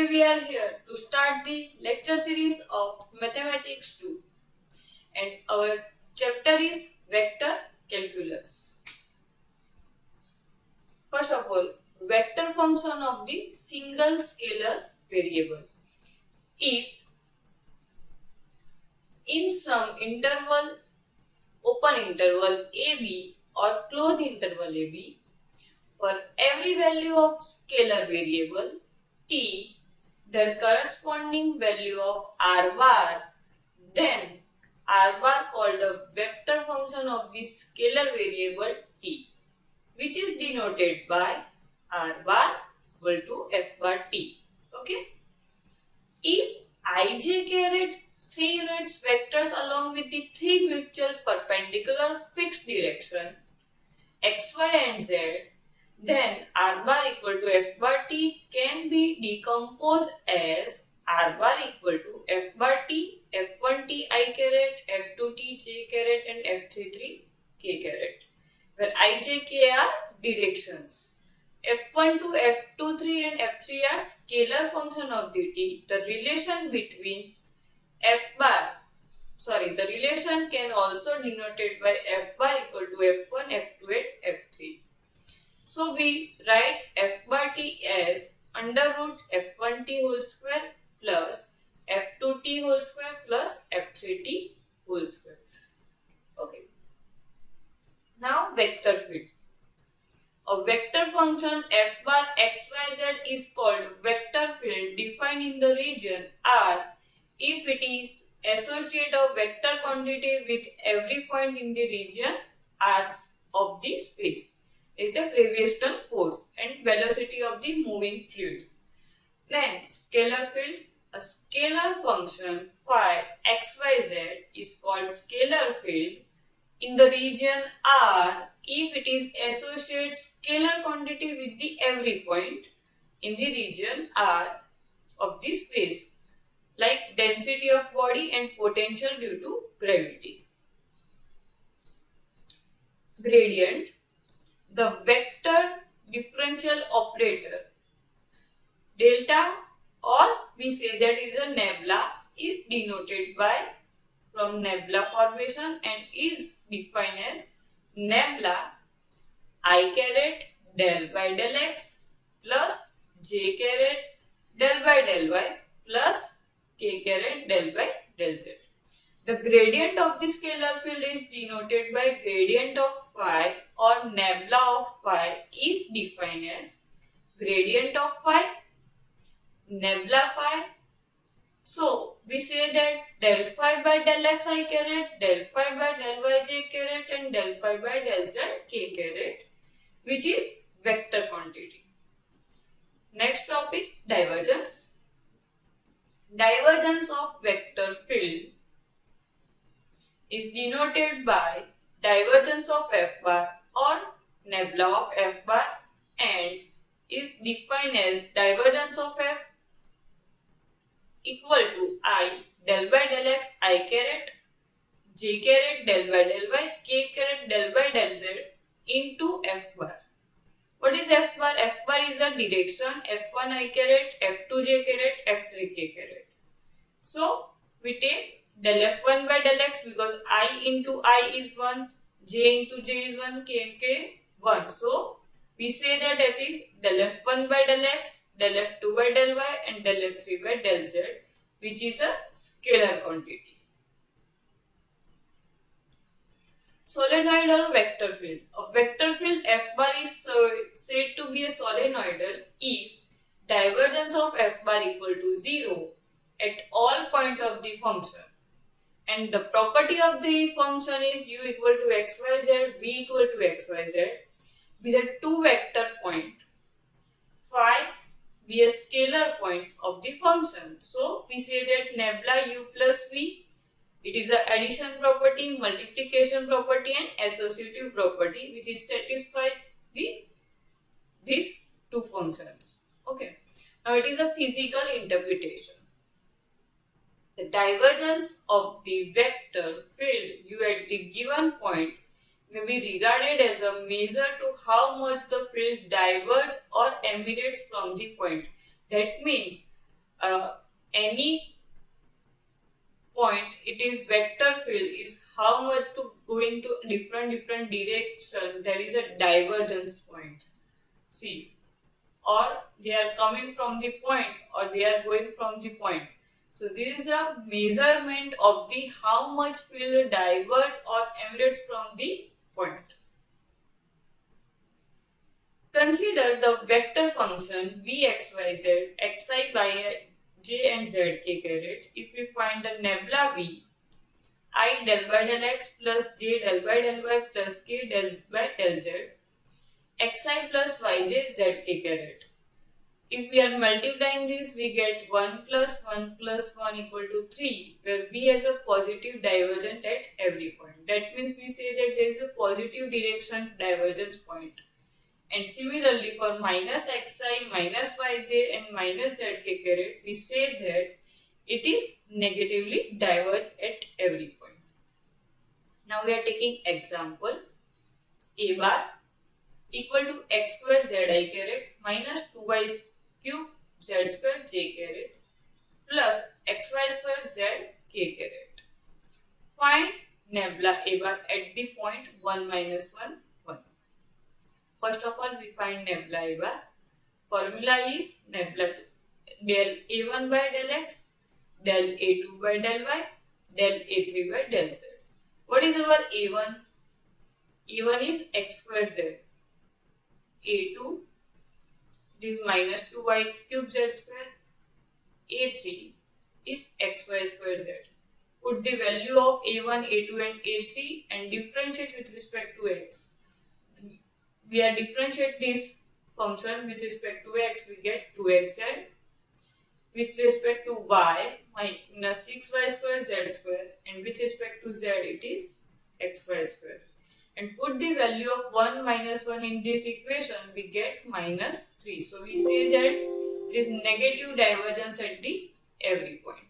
we are here to start the lecture series of Mathematics 2 and our chapter is Vector Calculus. First of all, vector function of the single scalar variable. If in some interval, open interval AB or closed interval AB, for every value of scalar variable t, their corresponding value of r bar, then r bar called a vector function of the scalar variable t, which is denoted by r bar equal to f bar t. Okay. If ij carried 3 units vectors along with the 3 mutual perpendicular fixed direction x, y and z, then r bar equal to f bar t can be decomposed as r bar equal to f bar t, f1t I caret, f2t j caret and f33 k caret, where I, j, k are directions. f1 to f23 and f3 are scalar function of the t. The relation between the relation can also denoted by f bar equal to f1, f2 and f3. So we write f bar t as under root f1t whole square plus f2t whole square plus f3t whole square. Okay. Now vector field. A vector function f bar xyz is called vector field defined in the region R if it is associate of vector quantity with every point in the region R of the space. Is the gravitational force and velocity of the moving fluid. Then scalar field. A scalar function phi xyz is called scalar field in the region R if it is associate scalar quantity with the every point in the region R of the space, like density of body and potential due to gravity. Gradient. The vector differential operator delta, or we say that is a nebula, is denoted by from nebula formation and is defined as nebula I caret del by del x plus j caret del by del y plus k caret del by del z. The gradient of the scalar field is denoted by gradient of phi or nebula of phi is defined as gradient of phi, nebula phi. So we say that del phi by del x I caret, del phi by del y j caret and del phi by del z k caret, which is vector quantity. Next topic, divergence. Divergence of vector field is denoted by divergence of f bar or nebula of f bar and is defined as divergence of f equal to I del by del x I caret, j caret del by del y, k caret del by del z into f bar. What is f bar? F bar is a direction, f1 I caret, f2 j caret, f3 k caret. So we take del f1 by del x because I into I is 1, j into j is 1, k and k 1. So we say that it is del f1 by del x, del f2 by del y and del f3 by del z, which is a scalar quantity. Solenoidal vector field. A vector field f bar is said to be a solenoidal if divergence of f bar equal to 0 at all point of the function. And the property of the function is u equal to xyz, v equal to xyz with a two vector point. Phi be a scalar point of the function. So we say that nebula u plus v, it is a addition property, multiplication property and associative property which is satisfied with these two functions. Okay. Now it is a physical interpretation. The divergence of the vector field u at the given point may be regarded as a measure to how much the field diverges or emanates from the point. That means any point, it is vector field is how much to go into different direction. There is a divergence point. See, or they are coming from the point or they are going from the point. So this is a measurement of the how much field diverge or emanates from the point. Consider the vector function vxyz xi by j and zk caret. If we find the nebula v, I del by del x plus j del by del y plus k del by del z, xi plus yj zk caret. If we are multiplying this, we get 1 plus 1 plus 1 equal to 3, where v has a positive divergence at every point. That means we say that there is a positive direction divergence point. And similarly for minus xi, minus yj and minus zk caret, we say that it is negatively diverged at every point. Now we are taking example. A bar equal to x square zi caret minus 2y cube z square j caret plus xy square z k caret. Find nebula A bar at the point 1 minus 1, 1. First of all, we find nebula A bar. Formula is nebula del A1 by del x, del A2 by del y, del A3 by del z. What is our A1? A1 is x square z. A2 it is minus 2y cube z square. A3 is xy square z. Put the value of A1, A2 and A3 and differentiate with respect to x. We are differentiate this function with respect to x, we get 2xz. With respect to y, minus 6y square z square, and with respect to z it is xy square. And put the value of 1 minus 1 in this equation, we get minus 3. So we say that it is negative divergence at the every point.